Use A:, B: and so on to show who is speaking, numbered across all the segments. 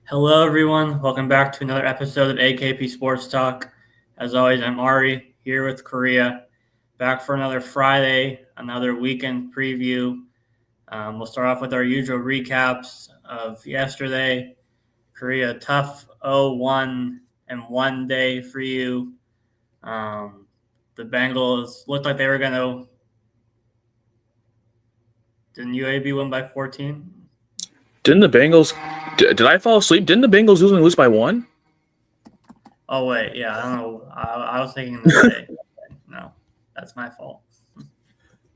A: Hello, everyone. Welcome back to another episode of AKP Sports Talk. As always, I'm Ari here with Korea, back for another Friday, another weekend preview. We'll start off with our usual recaps of yesterday. Korea, tough 0-1 and 1 day for you. The Bengals looked like they were going to. Didn't UAB win by 14?
B: Didn't the Bengals? Did I fall asleep? Didn't the Bengals only lose by one?
A: Oh, wait. Yeah, I don't know. I was thinking this day. No, that's my fault.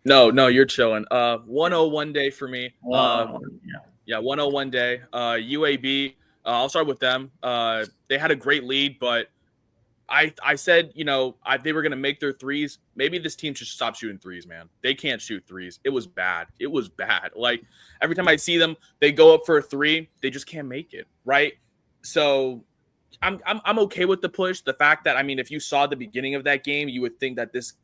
B: No, you're chilling. 101 day for me.
A: Yeah.
B: 101 day. UAB. I'll start with them. They had a great lead, but I said, they were going to make their threes. Maybe this team should stop shooting threes, man. They can't shoot threes. It was bad. Like every time I see them, they go up for a three. They just can't make it, right? So I'm okay with the push. The fact that, if you saw the beginning of that game, you would think that this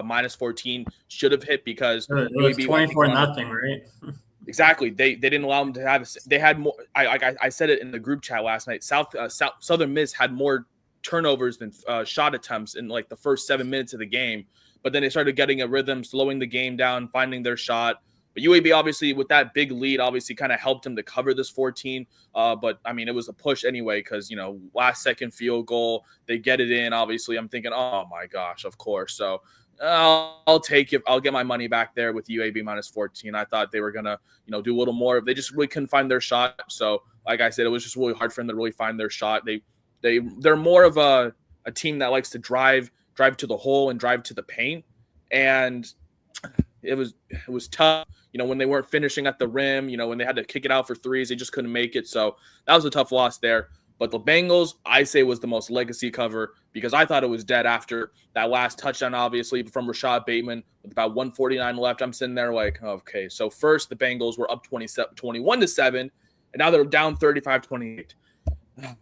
B: minus 14 should have hit because
A: it was 24-0, right?
B: Exactly. They didn't allow them to have. They had more. I said it in the group chat last night. Southern Miss had more turnovers than shot attempts in like the first 7 minutes of the game, but then they started getting a rhythm, slowing the game down, finding their shot. But UAB obviously with that big lead obviously kind of helped them to cover this 14. But it was a push anyway because last second field goal, they get it in. Obviously, I'm thinking, oh my gosh, of course. So I'll take it. I'll get my money back there with UAB minus 14. I thought they were gonna do a little more. They just really couldn't find their shot. So like I said, it was just really hard for them to really find their shot. They're more of a team that likes to drive to the hole and drive to the paint, and it was tough. When they weren't finishing at the rim, when they had to kick it out for threes, they just couldn't make it. So that was a tough loss there. But the Bengals, I say, was the most legacy cover because I thought it was dead after that last touchdown, obviously, from Rashad Bateman with about 1:49 left. I'm sitting there like, okay. So first, the Bengals were up 21-7, and now they're down 35-28.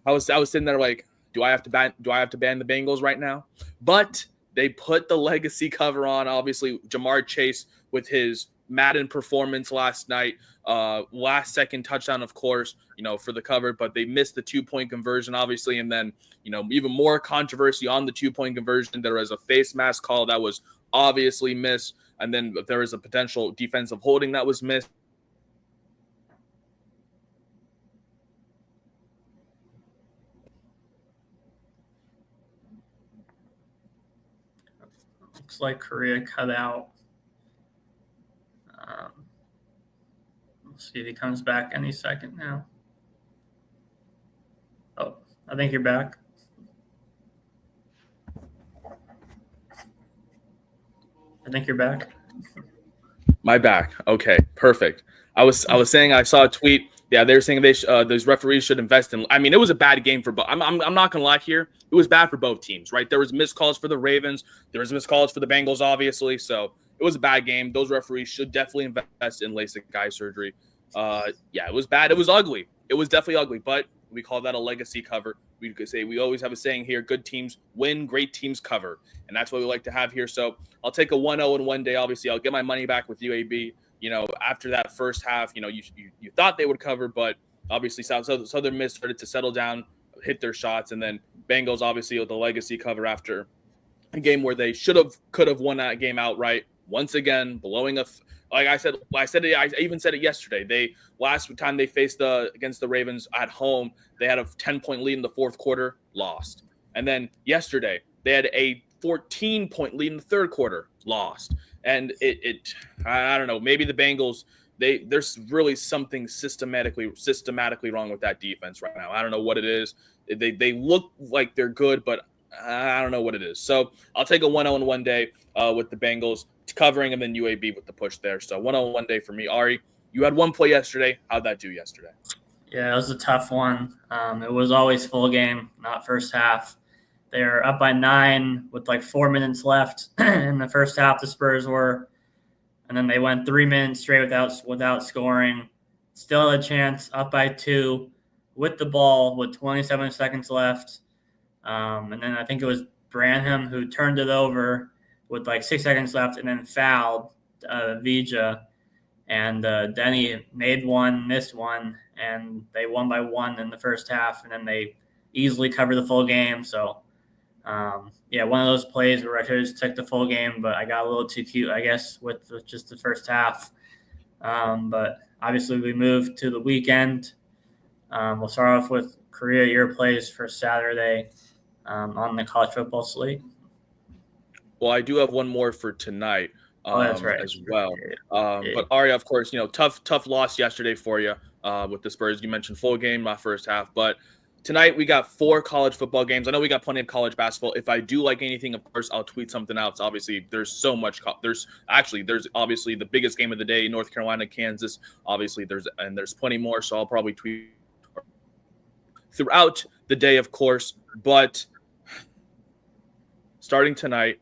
B: I was sitting there like, do I have to ban the Bengals right now? But they put the legacy cover on. Obviously, Jamar Chase with his Madden performance last night, last second touchdown, of course, for the cover, but they missed the 2-point conversion, obviously. And then, even more controversy on the 2-point conversion. There was a face mask call that was obviously missed. And then there was a potential defensive holding that was missed.
A: Looks like Korea cut out. We'll see if he comes back any second now. Oh, I think you're back.
B: My back. Okay, perfect. I was saying I saw a tweet. Yeah, they were saying those referees should invest in. It was a bad game for both. I'm not gonna lie here. It was bad for both teams, right? There was missed calls for the Ravens. There was missed calls for the Bengals, obviously. So it was a bad game. Those referees should definitely invest in LASIK eye surgery. It was bad. It was ugly. It was definitely ugly, but we call that a legacy cover. We could say we always have a saying here: good teams win, great teams cover, and that's what we like to have here. So I'll take a 1-0 in 1 day. Obviously, I'll get my money back with UAB. After that first half, you thought they would cover, but obviously Southern Miss started to settle down, hit their shots, and then Bengals obviously with the legacy cover after a game where they could have won that game outright. Once again, blowing I even said it yesterday. Last time they faced against the Ravens at home, they had a 10-point lead in the fourth quarter, lost. And then yesterday, they had a 14-point lead in the third quarter, lost. And I don't know, maybe the Bengals, there's really something systematically wrong with that defense right now. I don't know what it is. They look like they're good, but I don't know what it is. So I'll take a 1-0 in 1 day with the Bengals covering, and then UAB with the push there. So 1-0 in 1 day for me. Ari, you had one play yesterday. How'd that do yesterday?
A: Yeah, it was a tough one. It was always full game, not first half. They were up by 9 with like 4 minutes left in the first half. The Spurs were, and then they went 3 minutes straight without scoring. Still had a chance, up by 2 with the ball with 27 seconds left. And then I think it was Branham who turned it over with like 6 seconds left and then fouled Vija. And Denny made one, missed one, and they won by 1 in the first half, and then they easily covered the full game. So, one of those plays where I could have just took the full game, but I got a little too cute, I guess, with just the first half. But obviously, we moved to the weekend. We'll start off with Korea, your plays for Saturday on the college football slate.
B: Well, I do have one more for tonight
A: That's right.
B: as well.
A: Yeah.
B: But Arya, of course, tough loss yesterday for you with the Spurs. You mentioned full game, not first half. But tonight we got 4 college football games. I know we got plenty of college basketball. If I do like anything, of course, I'll tweet something out. So obviously, there's so much. There's obviously the biggest game of the day, North Carolina, Kansas. Obviously, there's plenty more. So I'll probably tweet throughout the day, of course. But starting tonight.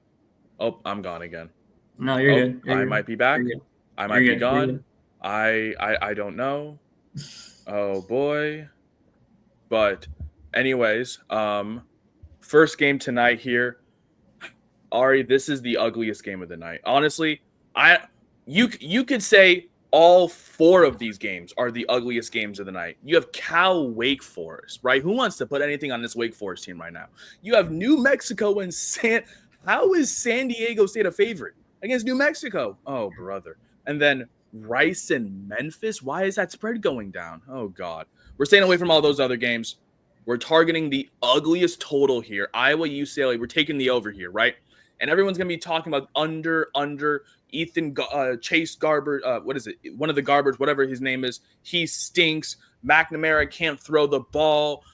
B: Oh, I'm gone again.
A: No, you're good.
B: I might be back. I might be gone. I don't know. Oh boy. But anyways, first game tonight here. Ari, this is the ugliest game of the night. Honestly, you could say all 4 of these games are the ugliest games of the night. You have Cal Wake Forest, right? Who wants to put anything on this Wake Forest team right now? You have New Mexico and How is San Diego State a favorite against New Mexico? Oh, brother. And then Rice and Memphis. Why is that spread going down? Oh, God. We're staying away from all those other games. We're targeting the ugliest total here. Iowa, UCLA. We're taking the over here, right? And everyone's going to be talking about under. Chase Garber. What is it? One of the Garbers, whatever his name is. He stinks. McNamara can't throw the ball.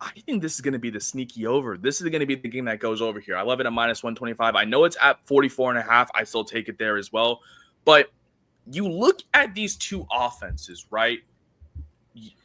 B: I think this is going to be the sneaky over. This is going to be the game that goes over here. I love it at minus 125. I know it's at 44.5. I still take it there as well. But you look at these two offenses, right?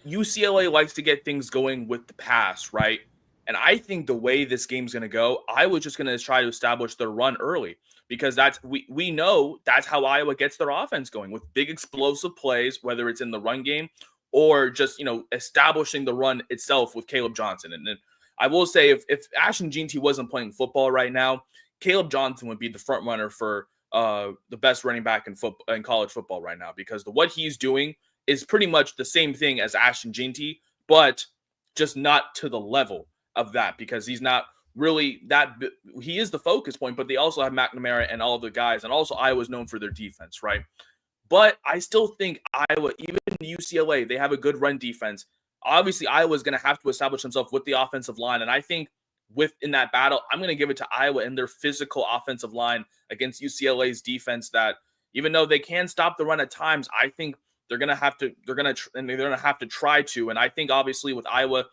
B: UCLA likes to get things going with the pass, right? And I think the way this game's going to go, I was just going to try to establish their run early because we know that's how Iowa gets their offense going with big explosive plays, whether it's in the run game or just, establishing the run itself with Caleb Johnson. And then I will say if Ashton Jeanty wasn't playing football right now, Caleb Johnson would be the front runner for the best running back in college football right now because what he's doing is pretty much the same thing as Ashton Jeanty, but just not to the level of that because he's not really that. He is the focus point, but they also have McNamara and all of the guys, and also Iowa's known for their defense, right? But I still think Iowa, even UCLA, they have a good run defense. Obviously, Iowa's going to have to establish themselves with the offensive line. And I think in that battle, I'm going to give it to Iowa and their physical offensive line against UCLA's defense that even though they can stop the run at times, I think they're going to have to try to. And I think obviously with Iowa,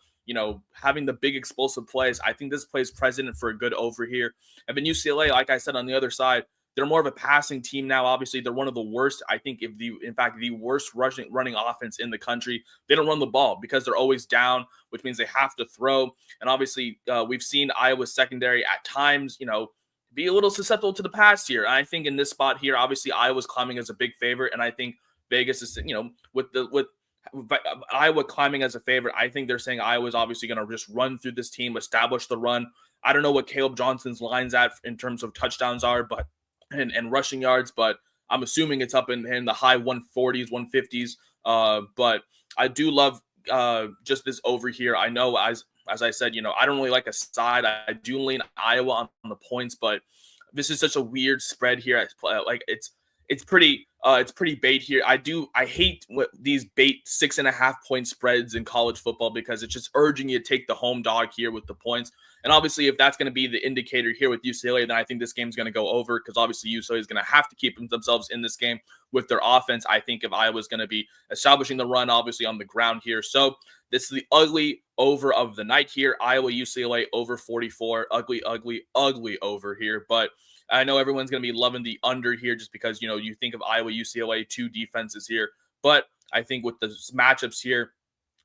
B: having the big explosive plays, I think this plays precedent for a good over here. And then UCLA, like I said, on the other side, they're more of a passing team now. Obviously, they're one of the worst, I think, in fact, the worst running offense in the country. They don't run the ball because they're always down, which means they have to throw. And obviously, we've seen Iowa's secondary at times, be a little susceptible to the pass here. And I think in this spot here, obviously, Iowa's climbing as a big favorite. And I think Vegas is, with Iowa climbing as a favorite, I think they're saying Iowa's obviously going to just run through this team, establish the run. I don't know what Caleb Johnson's lines at in terms of touchdowns are, but and rushing yards, but I'm assuming it's up in the high 140s, 150s. But I do love just this over here. I know, as I said, I don't really like a side. I do lean Iowa on the points, but this is such a weird spread here. Like it's pretty bait here. I hate these bait 6.5 point spreads in college football because it's just urging you to take the home dog here with the points. And obviously, if that's going to be the indicator here with UCLA, then I think this game's going to go over because obviously UCLA is going to have to keep themselves in this game with their offense. I think if Iowa's going to be establishing the run, obviously on the ground here. So this is the ugly over of the night here. Iowa, UCLA over 44. Ugly over here. But I know everyone's going to be loving the under here just because, you think of Iowa, UCLA, two defenses here. But I think with the matchups here,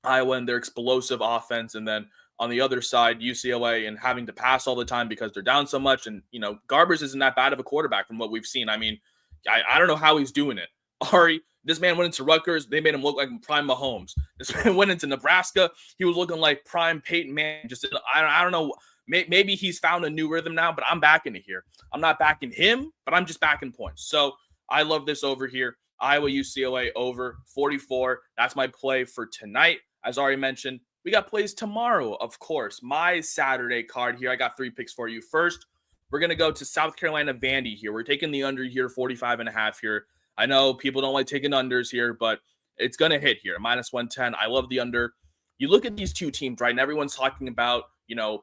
B: Iowa and their explosive offense, and then on the other side, UCLA and having to pass all the time because they're down so much. And, Garbers isn't that bad of a quarterback from what we've seen. I mean, I don't know how he's doing it. Ari, this man went into Rutgers. They made him look like prime Mahomes. This man went into Nebraska. He was looking like prime Peyton Manning. I don't know. Maybe he's found a new rhythm now, but I'm backing it here. I'm not backing him, but I'm just backing points. So I love this over here. Iowa UCLA over 44. That's my play for tonight. As already mentioned, we got plays tomorrow, of course. My Saturday card here, I got 3 picks for you. First, we're going to go to South Carolina Vandy here. We're taking the under here, 45.5 here. I know people don't like taking unders here, but it's going to hit here, -110. I love the under. You look at these two teams, right, and everyone's talking about,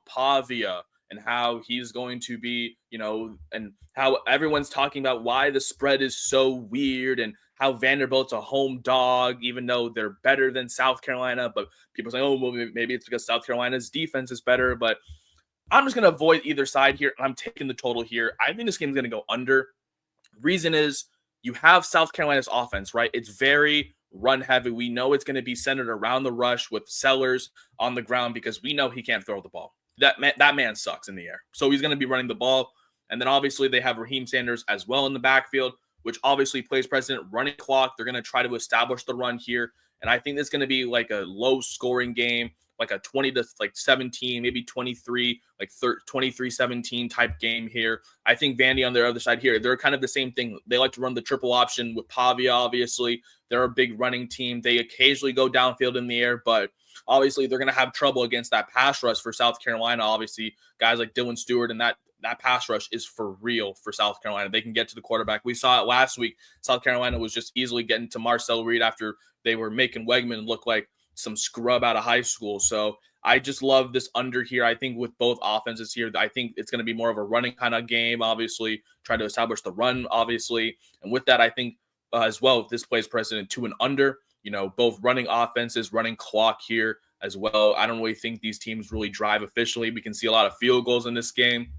B: Pavia and how he's going to be, and how everyone's talking about why the spread is so weird and how Vanderbilt's a home dog, even though they're better than South Carolina. But people say, oh, well, maybe it's because South Carolina's defense is better. But I'm just going to avoid either side here. I'm taking the total here. I think this game's going to go under. Reason is you have South Carolina's offense, right? It's very run heavy. We know it's going to be centered around the rush with Sellers on the ground because we know he can't throw the ball. That man sucks in the air. So he's going to be running the ball. And then obviously they have Raheem Sanders as well in the backfield, which obviously plays president running clock. They're going to try to establish the run here. And I think it's going to be like a low scoring game, like a 20-17, maybe 23, like 23-17 type game here. I think Vandy on their other side here, they're kind of the same thing. They like to run the triple option with Pavia, obviously. They're a big running team. They occasionally go downfield in the air, but obviously they're going to have trouble against that pass rush for South Carolina. Obviously, guys like Dylan Stewart and that pass rush is for real for South Carolina. They can get to the quarterback. We saw it last week. South Carolina was just easily getting to Marcel Reed after they were making Wegman look like some scrub out of high school. So I just love this under here. I think with both offenses here, I think it's going to be more of a running kind of game, obviously, trying to establish the run, obviously. And with that, I think as well, this plays precedent to an under, both running offenses, running clock here as well. I don't really think these teams really drive efficiently. We can see a lot of field goals in this game,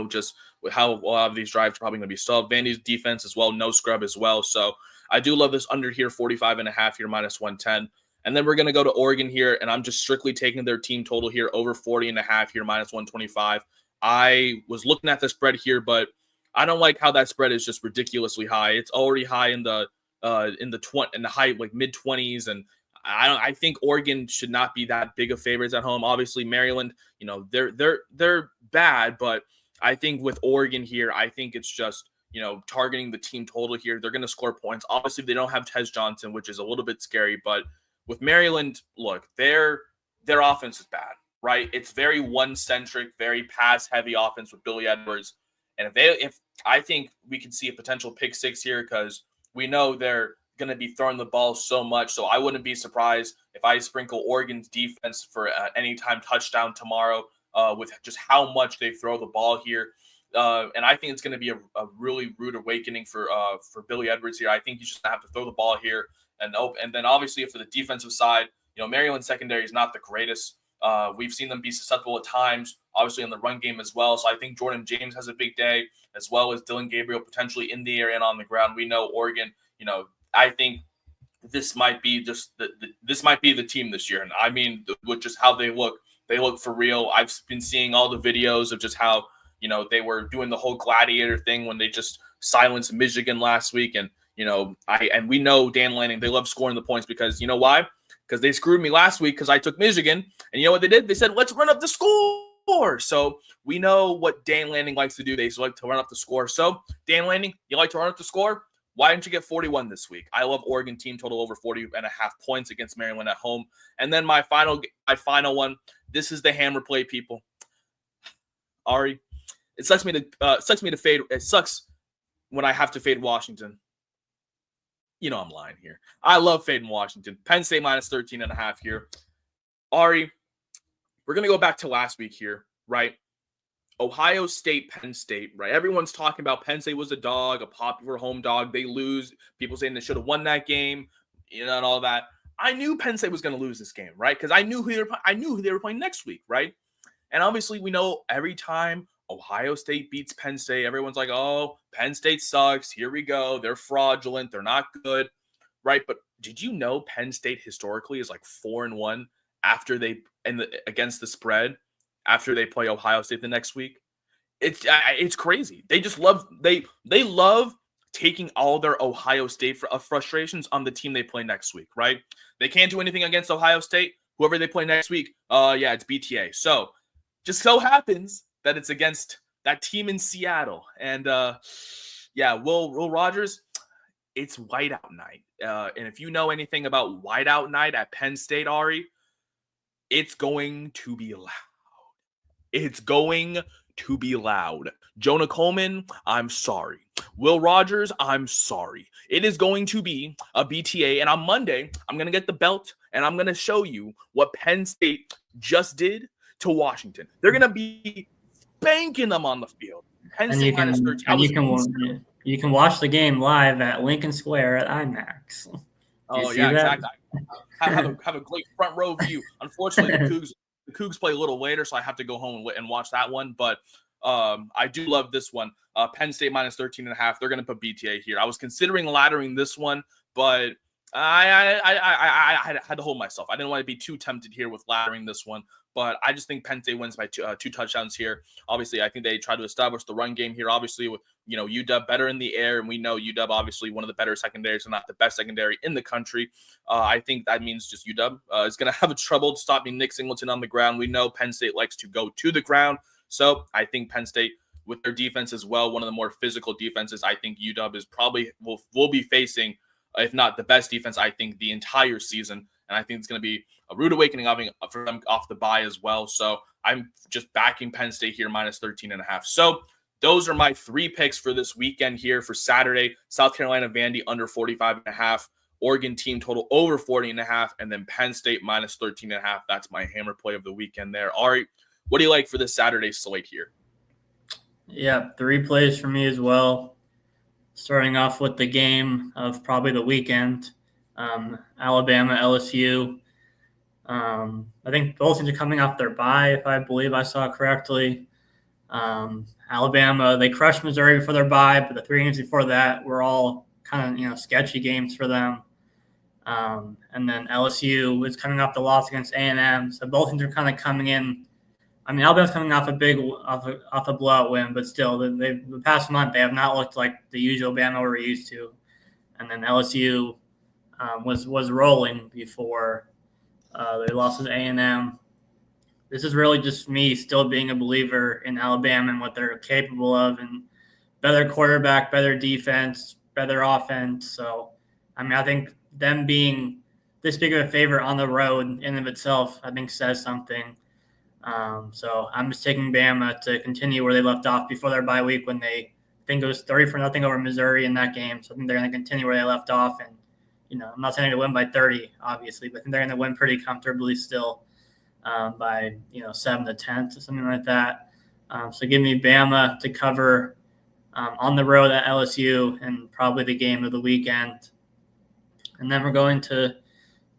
B: just with how a lot of these drives are probably going to be solved. Vandy's defense as well, no scrub as well. So I do love this under here, 45.5 here, -110. And then we're going to go to Oregon here, and I'm just strictly taking their team total here over 40.5 here, -125. I was looking at the spread here, but I don't like how that spread is just ridiculously high. It's already high in the high like mid-20s, and I think Oregon should not be that big of favorites at home. Obviously, Maryland, they're bad, but I think with Oregon here, I think it's just targeting the team total here. They're going to score points. Obviously, they don't have Tez Johnson, which is a little bit scary, but with Maryland, look, their offense is bad, right? It's very one-centric, very pass-heavy offense with Billy Edwards. And if I think we could see a potential pick six here because we know they're going to be throwing the ball so much. So I wouldn't be surprised if I sprinkle Oregon's defense for anytime touchdown tomorrow with just how much they throw the ball here. And I think it's going to be a really rude awakening for Billy Edwards here. I think he's just going to have to throw the ball here. And then obviously for the defensive side, Maryland secondary is not the greatest. We've seen them be susceptible at times, obviously in the run game as well. So I think Jordan James has a big day, as well as Dylan Gabriel potentially in the air and on the ground. We know Oregon, I think this might be just this might be the team this year. And I mean, with just how they look for real. I've been seeing all the videos of just how, they were doing the whole gladiator thing when they just silenced Michigan last week. And, we know Dan Lanning, they love scoring the points because you know why? Because they screwed me last week because I took Michigan. And you know what they did? They said, let's run up the score. So we know what Dan Lanning likes to do. They like to run up the score. So Dan Lanning, you like to run up the score? Why didn't you get 41 this week? I love Oregon team total over 40.5 points against Maryland at home. And then my final one, this is the hammer play, people. Ari, it sucks me to fade. It sucks when I have to fade Washington. I'm lying here. I love fading Washington. Penn State -13.5 here. Ari, we're going to go back to last week here, right? Ohio State, Penn State, right? Everyone's talking about Penn State was a dog, a popular home dog. They lose. People saying they should have won that game, and all that. I knew Penn State was going to lose this game, right? Because I knew who they were playing next week, right? And obviously, we know every time Ohio State beats Penn State, everyone's like, oh, Penn State sucks. Here we go. They're fraudulent. They're not good, right? But did you know Penn State historically is like 4-1 after against the spread after they play Ohio State the next week? It's crazy. They just love they love taking all their Ohio State frustrations on the team they play next week, right? They can't do anything against Ohio State. Whoever they play next week, it's BTA. So just so happens that it's against that team in Seattle. And Will Rogers, it's whiteout night. And if you know anything about whiteout night at Penn State, Ari, it's going to be loud. It's going to be loud. Jonah Coleman, I'm sorry. Will Rogers, I'm sorry. It is going to be a BTA. And on Monday, I'm going to get the belt and I'm going to show you what Penn State just did to Washington. They're going to be spanking them on the field. Penn State minus 13.
A: You can watch the game live at Lincoln Square at IMAX.
B: Oh, yeah, exactly. have a great front row view. Unfortunately, the Cougs play a little later, so I have to go home and watch that one. But I do love this one. Penn State minus 13.5. They're going to put BTA here. I was considering laddering this one, but I had to hold myself. I didn't want to be too tempted here with laddering this one, but I just think Penn State wins by two touchdowns here. Obviously, I think they try to establish the run game here. Obviously, UW better in the air, and we know UW obviously one of the better secondaries, and not the best secondary in the country. I think that means just UW is going to have trouble stopping Nick Singleton on the ground. We know Penn State likes to go to the ground, so I think Penn State, with their defense as well, one of the more physical defenses, I think UW is probably will be facing, if not the best defense, I think the entire season. And I think it's going to be a rude awakening for them off the bye as well. So I'm just backing Penn State here minus 13.5. So those are my 3 picks for this weekend here for Saturday. South Carolina Vandy under 45.5, Oregon team total over 40.5, and then Penn State minus 13.5. That's my hammer play of the weekend there. Ari, what do you like for this Saturday slate here?
A: Yeah, 3 plays for me as well. Starting off with the game of probably the weekend, Alabama, LSU. I think both teams are coming off their bye, if I believe I saw correctly. Alabama, they crushed Missouri before their bye, but the 3 games before that were all kind of sketchy games for them. And then LSU is coming off the loss against A&M, so both teams are kind of coming in. I mean, Alabama's coming off a blowout win, but still, the past month they have not looked like the usual Bama we're used to. And then LSU was rolling before they lost to A&M. This is really just me still being a believer in Alabama and what they're capable of, and better quarterback, better defense, better offense. So, I mean, I think them being this big of a favorite on the road in of itself, I think says something. So I'm just taking Bama to continue where they left off before their bye week, when they think it was 30-0 over Missouri in that game. So I think they're going to continue where they left off. And, I'm not saying to win by 30, obviously, but I think they're going to win pretty comfortably still by, 7-10 or something like that. So give me Bama to cover on the road at LSU, and probably the game of the weekend. And then we're going to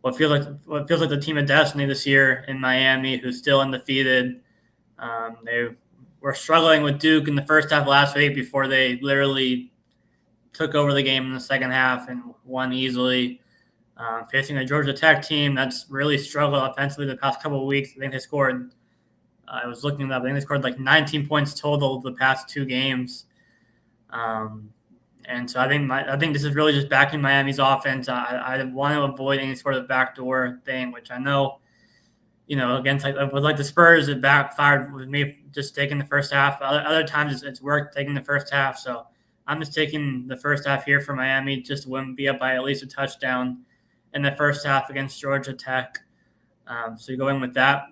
A: what feels like the team of destiny this year in Miami, who's still undefeated. They were struggling with Duke in the first half last week before they literally took over the game in the second half and won easily. Facing a Georgia Tech team that's really struggled offensively the past couple of weeks. I think they scored I was looking it up. I think they scored like 19 points total the past 2 games. And so I think this is really just backing Miami's offense. I want to avoid any sort of backdoor thing, which I know, against like the Spurs, it backfired with me just taking the first half. Other times it's worked taking the first half. So I'm just taking the first half here for Miami, just to be up by at least a touchdown in the first half against Georgia Tech. So you're going with that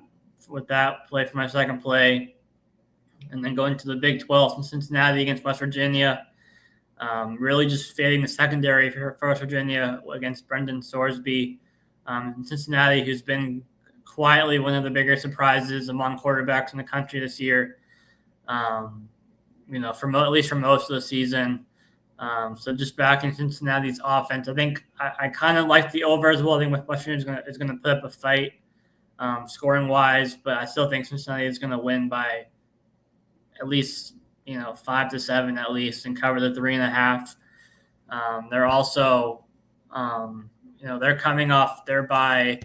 A: play for my second play, and then going to the Big 12 from Cincinnati against West Virginia. Really just fading the secondary for West Virginia against Brendan Sorsby. Cincinnati, who's been quietly one of the bigger surprises among quarterbacks in the country this year, at least for most of the season. So just backing Cincinnati's offense. I think I kind of like the over as well. I think West Virginia is going to put up a fight scoring-wise, but I still think Cincinnati is going to win by at least 5-7 at least, and cover the 3.5. They're also, they're coming off their bye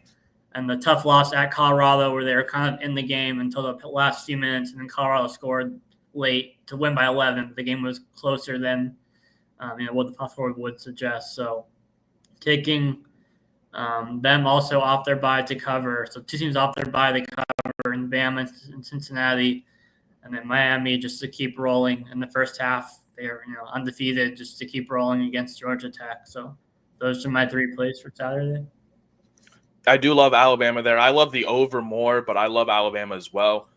A: and the tough loss at Colorado, where they were kind of in the game until the last few minutes, and then Colorado scored late to win by 11. But the game was closer than what the fast forward would suggest. So taking them also off their bye to cover. So 2 teams off their bye they cover, in Bama and Cincinnati. And then Miami just to keep rolling in the first half they're undefeated just to keep rolling against Georgia Tech. So those are my 3 plays for Saturday.
B: I do love Alabama there. I love the over more, but I love Alabama as well.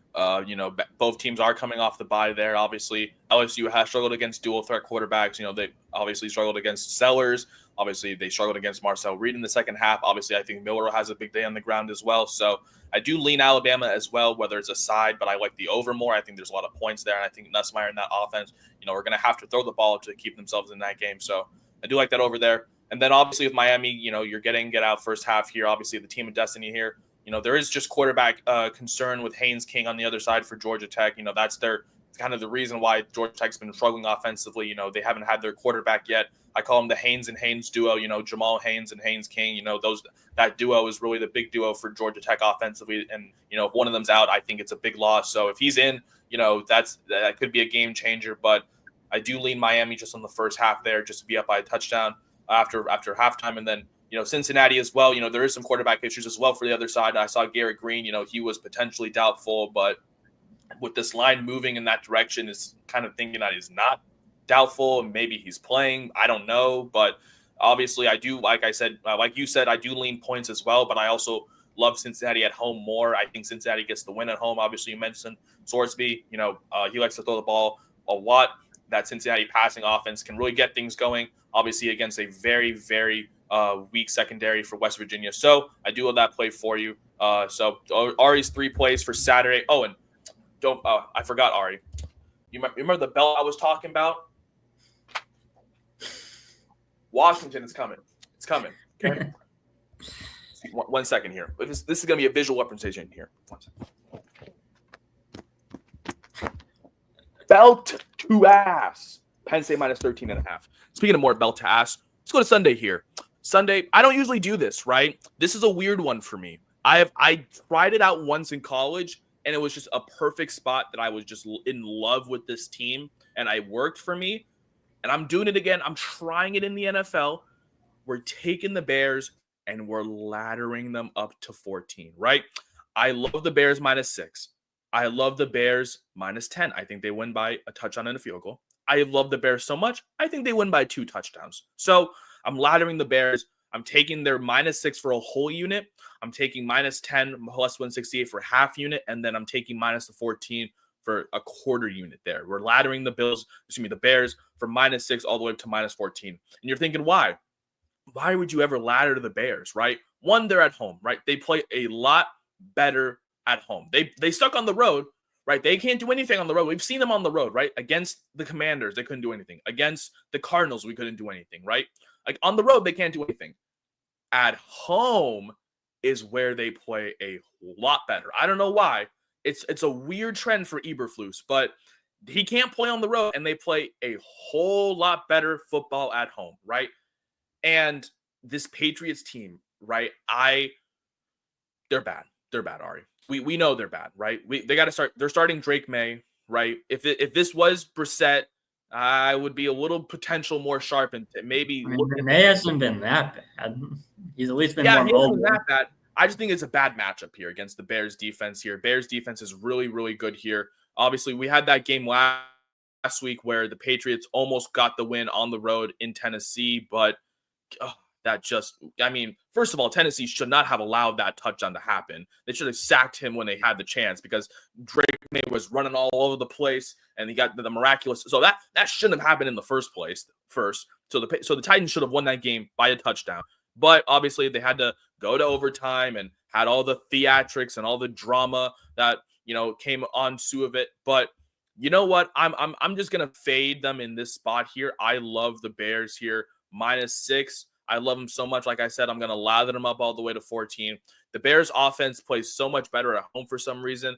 B: Both teams are coming off the bye there. Obviously, LSU has struggled against dual threat quarterbacks. They obviously struggled against Sellers. Obviously, they struggled against Marcel Reed in the second half. Obviously, I think Miller has a big day on the ground as well. So I do lean Alabama as well, whether it's a side, but I like the over more. I think there's a lot of points there, and I think Nussmeier in that offense, are going to have to throw the ball to keep themselves in that game. So I do like that over there. And then obviously with Miami, you're getting get out first half here. Obviously the team of destiny here. There is just quarterback concern with Haynes King on the other side for Georgia Tech. That's their kind of the reason why Georgia Tech's been struggling offensively. They haven't had their quarterback yet. I call them the Haynes and Haynes duo. Jamal Haynes and Haynes King. That duo is really the big duo for Georgia Tech offensively. And if one of them's out, I think it's a big loss. So if he's in, that could be a game changer. But I do lean Miami just on the first half there, just to be up by a touchdown after halftime. And then Cincinnati as well. There is some quarterback issues as well for the other side. I saw Garrett Green. He was potentially doubtful, but with this line moving in that direction, is kind of thinking that he's not doubtful and maybe he's playing. I don't know, but obviously I do, like I said, like you said, I do lean points as well, but I also love Cincinnati at home more. I think Cincinnati gets the win at home. Obviously, you mentioned Sorsby. He likes to throw the ball a lot. That Cincinnati passing offense can really get things going, obviously, against a very, very weak secondary for West Virginia. So I do love that play for you. So Ari's 3 plays for Saturday. Oh, and I forgot Ari. You remember the belt I was talking about? Washington is coming. It's coming. Okay. 1 second here. This is going to be a visual representation here. 1 second. Belt to ass. Penn State minus 13.5. Speaking of more belt to ass, let's go to Sunday here. Sunday, I don't usually do this, right? This is a weird one for me. I tried it out once in college, and it was just a perfect spot that I was just in love with this team, and it worked for me. And I'm doing it again. I'm trying it in the NFL. We're taking the Bears, and we're laddering them up to 14, right? I love the Bears minus 6. I love the Bears minus 10. I think they win by a touchdown and a field goal. I love the Bears so much. I think they win by 2 touchdowns. So I'm laddering the Bears. I'm taking their minus 6 for a whole unit. I'm taking minus 10 plus 168 for half unit. And then I'm taking minus the 14 for a quarter unit there. We're laddering the Bears from minus 6 all the way up to minus 14. And you're thinking, why? Why would you ever ladder the Bears, right? One, they're at home, right? They play a lot better at home. They stuck on the road, right? They can't do anything on the road. We've seen them on the road, right? Against the Commanders, they couldn't do anything. Against the Cardinals, we couldn't do anything, right? Like on the road, they can't do anything. At home is where they play a lot better. I don't know why. It's a weird trend for Eberflus, but he can't play on the road, and they play a whole lot better football at home, right? And this Patriots team, right? They're bad. They're bad, Ari. We know they're bad, right? They got to start. They're starting Drake May, right? If this was Brissett, I would be a little potential more sharp and maybe.
A: May hasn't been that bad. He's at least been more
B: he
A: mobile.
B: Hasn't been that bad. I just think it's a bad matchup here against the Bears defense here. Bears defense is really, really good here. Obviously, we had that game last week where the Patriots almost got the win on the road in Tennessee, but first of all, Tennessee should not have allowed that touchdown to happen. They should have sacked him when they had the chance because Drake May was running all over the place and he got the miraculous. So that shouldn't have happened in the first place. So the Titans should have won that game by a touchdown. But obviously they had to go to overtime and had all the theatrics and all the drama that, came on of it. But you know what? I'm just going to fade them in this spot here. I love the Bears here. minus 6. I love them so much. Like I said, I'm going to lather them up all the way to 14. The Bears offense plays so much better at home for some reason.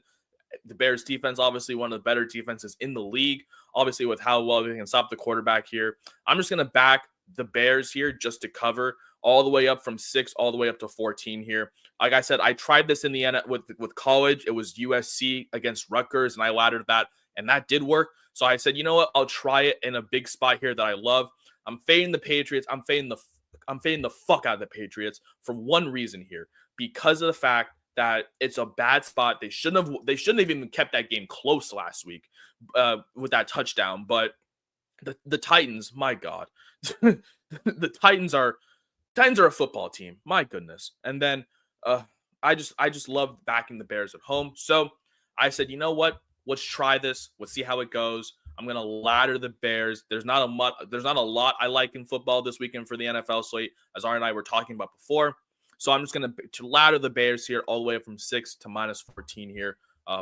B: The Bears defense, obviously one of the better defenses in the league, obviously with how well they can stop the quarterback here. I'm just going to back the Bears here just to cover all the way up from 6 all the way up to 14 here. Like I said, I tried this in the end with college. It was USC against Rutgers, and I laddered that, and that did work. So I said, you know what? I'll try it in a big spot here that I love. I'm fading the Patriots. I'm fading the fuck out of the Patriots for one reason here, because of the fact that it's a bad spot. They shouldn't have even kept that game close last week with that touchdown. But The Titans, my God. The Titans are a football team. My goodness. And then I just love backing the Bears at home. So I said, you know what? Let's try this. Let's see how it goes. I'm gonna ladder the Bears. There's not a lot I like in football this weekend for the NFL slate, as Ari and I were talking about before. So I'm just gonna ladder the Bears here all the way up from 6 to -14 here.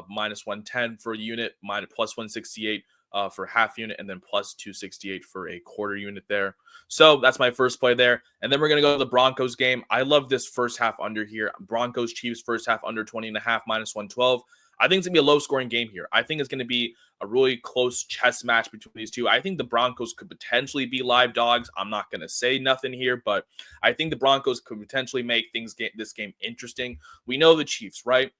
B: Minus 110 for a unit, minus plus 168 for half unit, and then plus 268 for a quarter unit there. So that's my first play there. And then we're going to go to the Broncos game. I love this first half under here. Broncos Chiefs first half under 20.5 minus 112. I think it's going to be a low scoring game here. I think it's going to be a really close chess match between these two. I think the Broncos could potentially be live dogs. I'm not going to say nothing here, but I think the Broncos could potentially make this game interesting. We know the Chiefs, right?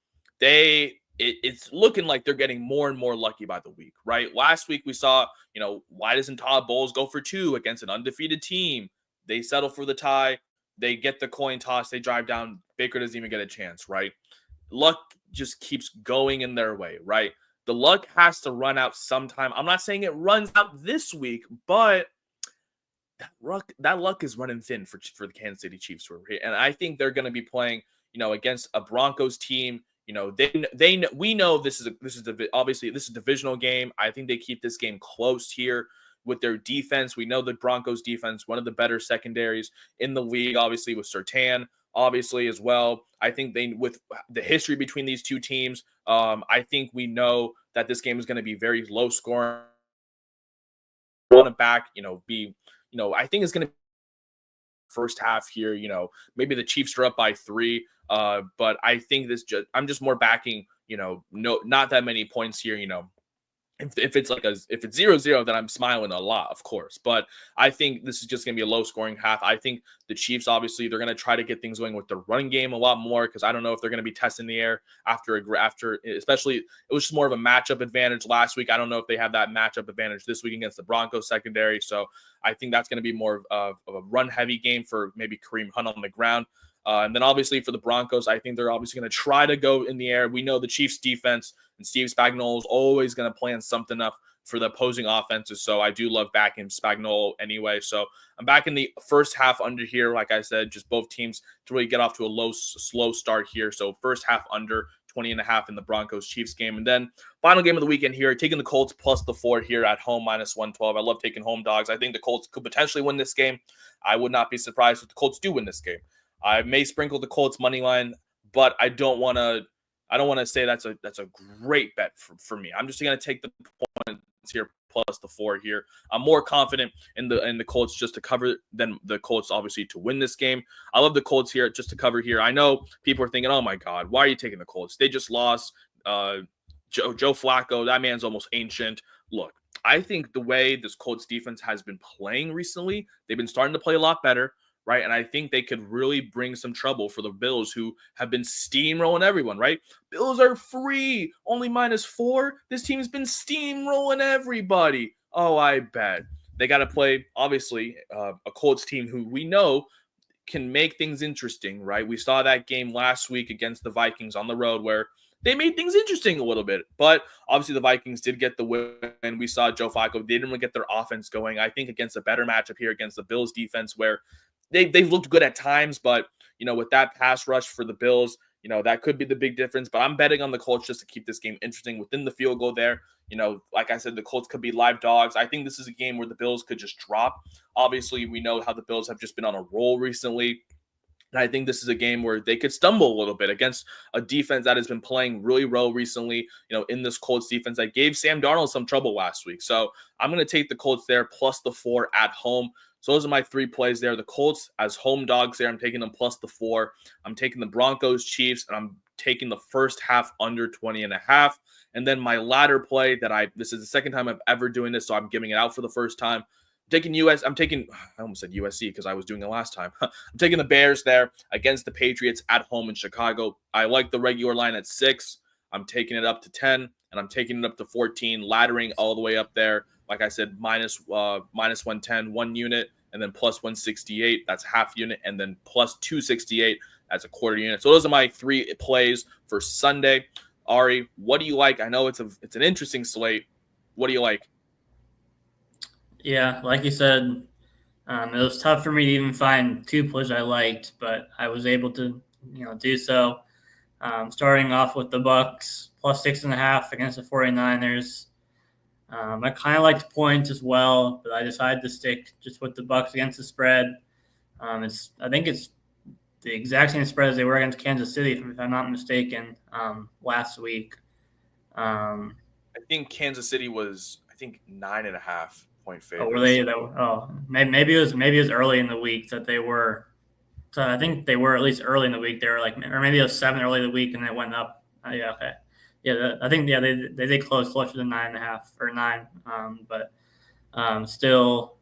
B: It's looking like they're getting more and more lucky by the week, right? Last week we saw, why doesn't Todd Bowles go for 2 against an undefeated team? They settle for the tie. They get the coin toss. They drive down. Baker doesn't even get a chance, right? Luck just keeps going in their way, right? The luck has to run out sometime. I'm not saying it runs out this week, but that luck is running thin for the Kansas City Chiefs. And I think they're going to be playing, against a Broncos team. We know this is obviously a divisional game. I think they keep this game close here with their defense. We know the Broncos defense, one of the better secondaries in the league, obviously with Surtain, obviously as well. I think with the history between these two teams, I think we know that this game is going to be very low scoring. Want to back, I think it's going to be first half here. Maybe the Chiefs are up by 3. But I think I'm just more backing, not that many points here, if it's 0-0, then I'm smiling a lot, of course. But I think this is just going to be a low scoring half. I think the Chiefs, obviously, they're going to try to get things going with the running game a lot more, because I don't know if they're going to be testing the air after, especially it was just more of a matchup advantage last week. I don't know if they have that matchup advantage this week against the Broncos secondary. So I think that's going to be more of a run heavy game for maybe Kareem Hunt on the ground. And then obviously for the Broncos, I think they're obviously going to try to go in the air. We know the Chiefs defense and Steve Spagnuolo is always going to plan something up for the opposing offenses. So I do love backing Spagnuolo anyway. So I'm back in the first half under here. Like I said, just both teams to really get off to a slow start here. So first half under 20.5 in the Broncos Chiefs game. And then final game of the weekend here, taking the Colts plus the 4 here at home minus 112. I love taking home dogs. I think the Colts could potentially win this game. I would not be surprised if the Colts do win this game. I may sprinkle the Colts money line, but I don't want to say that's a great bet for me. I'm just going to take the points here plus the 4 here. I'm more confident in the Colts just to cover than the Colts obviously to win this game. I love the Colts here just to cover here. I know people are thinking, "Oh my God, why are you taking the Colts? They just lost Joe Flacco. That man's almost ancient." Look, I think the way this Colts defense has been playing recently, they've been starting to play a lot better. Right. And I think they could really bring some trouble for the Bills, who have been steamrolling everyone. Right. Bills are free, only -4. This team's been steamrolling everybody. Oh, I bet they got to play, obviously, a Colts team who we know can make things interesting. Right. We saw that game last week against the Vikings on the road where they made things interesting a little bit. But obviously the Vikings did get the win. We saw Joe Flacco. They didn't really get their offense going. I think against a better matchup here against the Bills defense, where they've looked good at times, but, with that pass rush for the Bills, that could be the big difference. But I'm betting on the Colts just to keep this game interesting within the field goal there. Like I said, the Colts could be live dogs. I think this is a game where the Bills could just drop. Obviously, we know how the Bills have just been on a roll recently. And I think this is a game where they could stumble a little bit against a defense that has been playing really well recently, in this Colts defense that gave Sam Darnold some trouble last week. So I'm going to take the Colts there plus the 4 at home. So those are my 3 plays there. The Colts as home dogs there. I'm taking them plus the 4. I'm taking the Broncos Chiefs, and I'm taking the first half under 20.5. And then my latter play this is the second time I've ever doing this, so I'm giving it out for the first time. I almost said USC because I was doing it last time. I'm taking the Bears there against the Patriots at home in Chicago. I like the regular line at 6. I'm taking it up to 10, and I'm taking it up to 14, laddering all the way up there. Like I said, minus 110, 1 unit, and then plus 168. That's half unit, and then plus 268. That's a quarter unit. So those are my 3 plays for Sunday. Ari, what do you like? I know it's an interesting slate. What do you like?
A: Yeah, like you said, it was tough for me to even find two plays I liked, but I was able to, do so. Starting off with the Bucks plus 6.5 against the 49ers. I kind of liked points as well, but I decided to stick just with the Bucks against the spread. I think it's the exact same spread as they were against Kansas City, if I'm not mistaken, last week. Um,
B: I think Kansas City was, I think, 9.5 point
A: were they?
B: favorites.
A: Maybe it was early in the week that they were. So I think they were at least early in the week. They were like, or maybe it was 7 early in the week, and it went up. Yeah, okay. Yeah, I think they did close closer to 9.5 or 9. But still,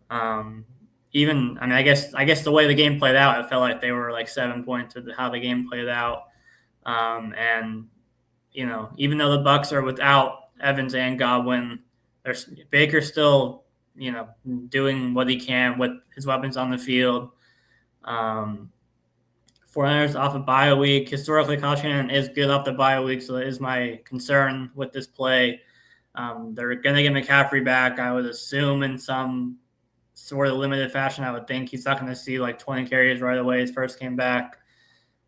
A: even I guess the way the game played out, it felt like they were like 7 points to how the game played out. And even though the Bucks are without Evans and Godwin, there's Baker still doing what he can with his weapons on the field. Um, 49ers off a bye week. Historically, Kyle Shanahan is good off the bye week, so that is my concern with this play. They're going to get McCaffrey back, I would assume, in some sort of limited fashion. I would think he's not going to see like 20 carries right away his first game back.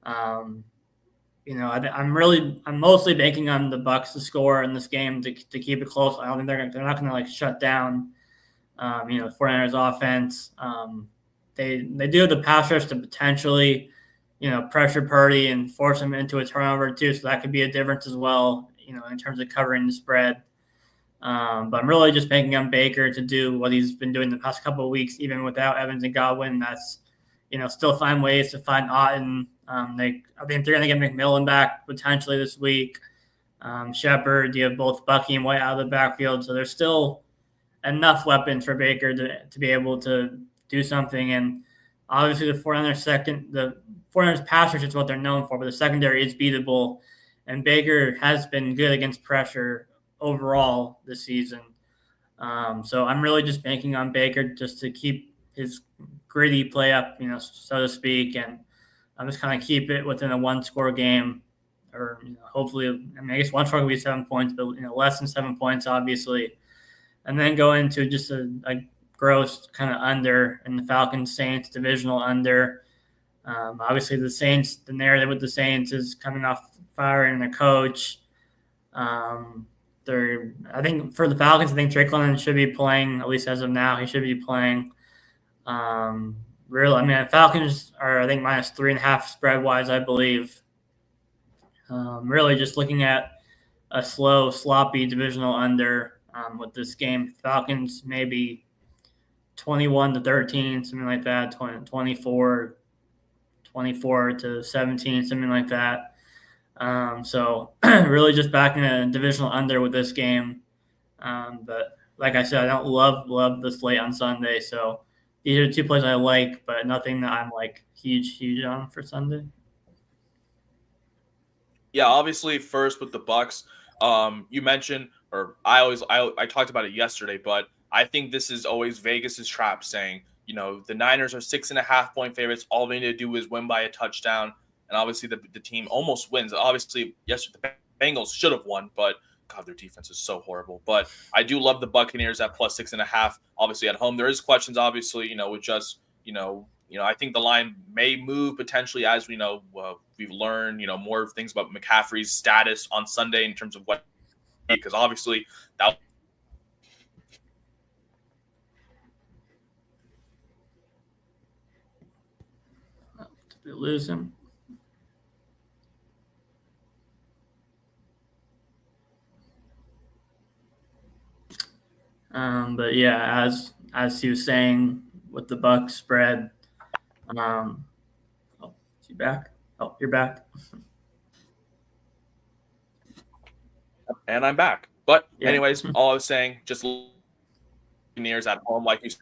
A: Um, I'm mostly banking on the Bucks to score in this game to keep it close. I don't think they're not going to like shut down, the 49ers offense. They do have the pass rush to potentially, pressure Purdy and force him into a turnover too. So that could be a difference as well, in terms of covering the spread. But I'm really just banking on Baker to do what he's been doing the past couple of weeks, even without Evans and Godwin. That's, still find ways to find Otten. I think they're going to get McMillan back potentially this week. Shepard, you have both Bucky and White out of the backfield. So there's still enough weapons for Baker to be able to do something. And obviously the 49ers pass rush is what they're known for, but the secondary is beatable. And Baker has been good against pressure overall this season. So I'm really just banking on Baker just to keep his gritty play up, so to speak, and I'm just kind of keep it within a one-score game, or hopefully, I guess one score could be 7 points, but less than 7 points, obviously, and then go into just a gross kind of under in the Falcons Saints divisional under. Obviously, the narrative with the Saints is coming off firing their coach. I think for the Falcons, I think Drake London should be playing, at least as of now. He should be playing. Falcons are, I think, minus 3.5 spread wise, I believe. Really just looking at a slow, sloppy divisional under with this game. Falcons maybe 21-13, something like that, 24 to 17, something like that. So really just backing a divisional under with this game. But like I said, I don't love this late on Sunday. So these are two plays I like, but nothing that I'm like huge on for Sunday.
B: Yeah, obviously first with the Bucks, you mentioned, or I talked about it yesterday, but I think this is always Vegas's trap, saying the Niners are 6.5 point favorites. All they need to do is win by a touchdown, and obviously the team almost wins. Obviously, yesterday the Bengals should have won, but God, their defense is so horrible. But I do love the Buccaneers at plus 6.5. Obviously at home, there is questions. Obviously, with just I think the line may move potentially as we know. We've learned, more things about McCaffrey's status on Sunday in terms of what, because obviously that.
A: Did we lose him? But yeah, as he was saying with the Bucks spread. Is he back? Oh, you're back.
B: And I'm back. But
A: Yeah.
B: anyways, all I was saying, just Buccaneers at home, like you said.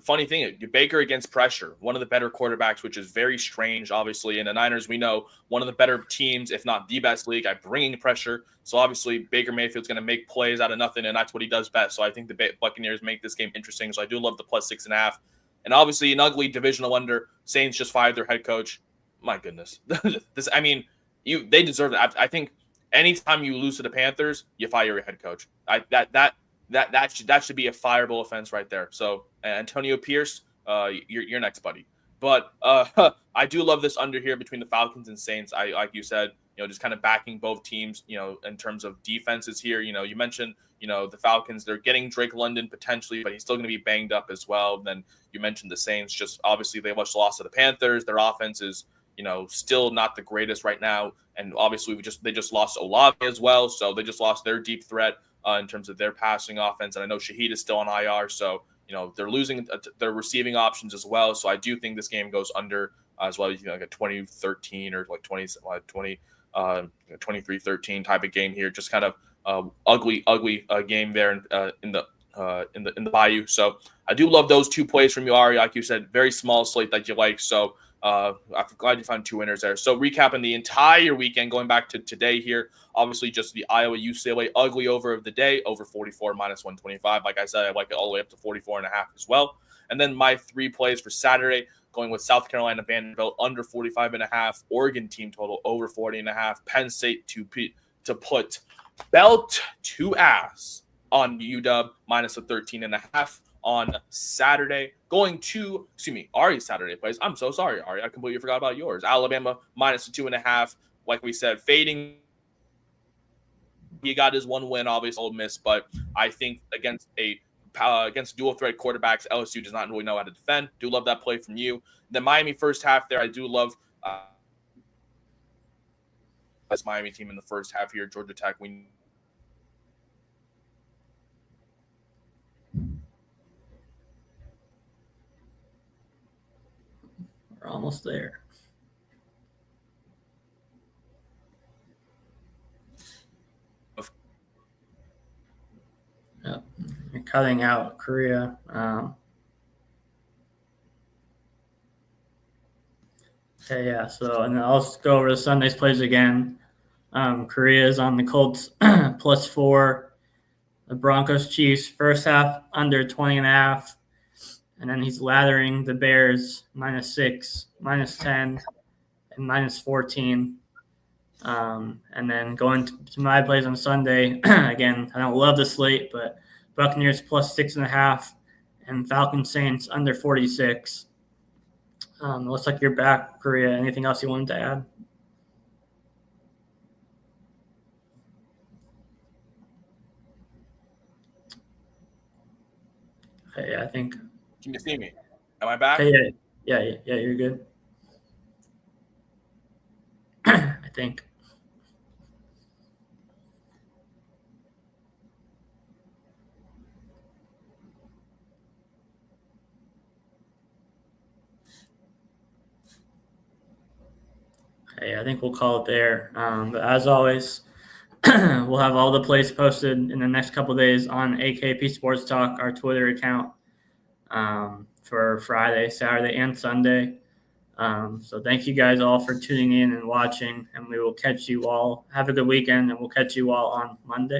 B: Funny thing, Baker against pressure, one of the better quarterbacks, which is very strange, obviously. And the Niners, we know, one of the better teams, if not the best league at bringing pressure. So obviously Baker Mayfield's going to make plays out of nothing, and that's what he does best. So I think the Buccaneers make this game interesting. So I do love the plus 6.5. And obviously an ugly divisional under. Saints just fired their head coach. My goodness, they deserve it. I think anytime you lose to the Panthers, you fire your head coach. That that should be a fireable offense right there. So Antonio Pierce, you're next, buddy. But I do love this under here between the Falcons and Saints. I like you said, just kind of backing both teams, in terms of defenses here. You mentioned, the Falcons, they're getting Drake London potentially, but he's still going to be banged up as well. Then you mentioned the Saints, just obviously they just lost to the Panthers. Their offense is, still not the greatest right now. And obviously they just lost Olave as well. So they just lost their deep threat in terms of their passing offense. And I know Shaheed is still on IR. So, they're losing their receiving options as well. So I do think this game goes under as well. Like a 20-13 or like 23-13 type of game here. Just kind of ugly game there in the Bayou. So I do love those two plays from you, Ari. Like you said, very small slate that you like. So I'm glad you found two winners there. So recapping the entire weekend, going back to today here, obviously just the Iowa UCLA ugly over of the day, over 44 minus 125. Like I said, I like it all the way up to 44.5 as well. And then my three plays for Saturday, going with South Carolina Vanderbilt under 45.5, Oregon team total over 40.5, Penn State to put belt to ass on UW minus a 13.5 on Saturday. Going to, Ari's Saturday plays. I'm so sorry, Ari. I completely forgot about yours. Alabama minus a 2.5. Like we said, fading. He got his one win, obviously, Ole Miss, but I think against dual threat quarterbacks, LSU does not really know how to defend. Do love that play from you. The Miami first half there, I do love this Miami team in the first half here. Georgia Tech, We're
A: almost there. Yep. You're cutting out Korea. Okay, yeah. So, and then I'll go over the Sunday's plays again. Korea is on the Colts +4. The Broncos Chiefs first half under 20.5. And then he's lathering the Bears -6, -10, and -14. And then going to my plays on Sunday, again, I don't love the slate, but Buccaneers +6.5 and Falcon Saints under 46. Looks like you're back, Korea. Anything else you wanted to add? Okay, I think.
B: Can you see me? Am I back?
A: Okay, yeah, you're good. I think. Okay, I think we'll call it there. But as always, we'll have all the plays posted in the next couple of days on AKP Sports Talk, our Twitter account, for Friday, Saturday, and Sunday. So thank you guys all for tuning in and watching, and we will catch you all. Have a good weekend, and we'll catch you all on Monday.